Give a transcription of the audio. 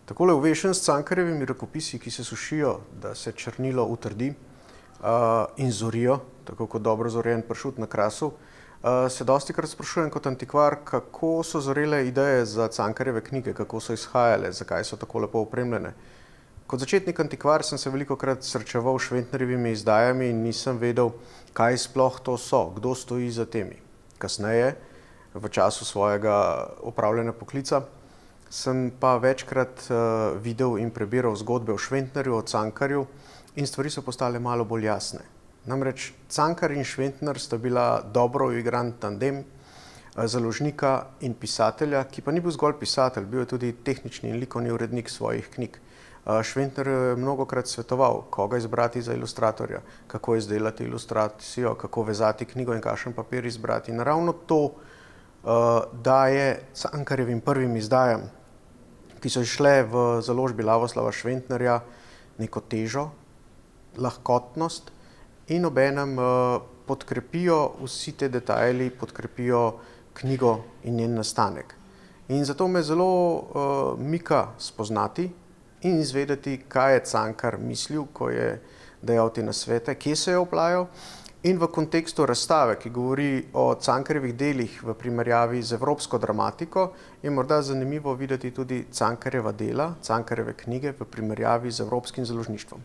Takole uvešen s Cankarjevimi rokopisi, ki se sušijo, da se črnilo utrdi in zorijo, tako kot dobro zorjen pršut na krasu, se dostikrat sprašujem kot antikvar, kako so zorele ideje za Cankarjeve knjige, kako so izhajale, zakaj so tako lepo opremljene. Kot začetnik antikvar sem se velikokrat srečeval s Šventnerjevimi izdajami in nisem vedel, kaj sploh to so, kdo stoji za temi. Kasneje, v času svojega opravljanja poklica, sem pa večkrat videl in prebiral zgodbe o Šventnerju, o Cankarju in stvari so postale malo bolj jasne. Namreč Cankar in Šventner sta bila dobro uigran tandem založnika in pisatelja, ki pa ni bil zgolj pisatelj, bil je tudi tehnični in likovni urednik svojih knjig. Šventner je mnogokrat svetoval, koga izbrati za ilustratorja, kako izdelati ilustracijo, kako vezati knjigo in kakšen papir izbrati. In ravno to daje Cankarjevim prvim izdajam, ki so izšle v založbi Lavoslava Šventnerja, neko težo, lahkotnost in obenem podkrepijo vsi te detajli, podkrepijo knjigo in njen nastanek. In zato me zelo mika spoznati in izvedeti, kaj je Cankar mislil, ko je dejal te nasvete, kje se je oplajal. In v kontekstu razstave, ki govori o Cankarjevih delih v primerjavi z evropsko dramatiko, je morda zanimivo videti tudi Cankarjeva dela, Cankarjeve knjige v primerjavi z evropskim založništvom.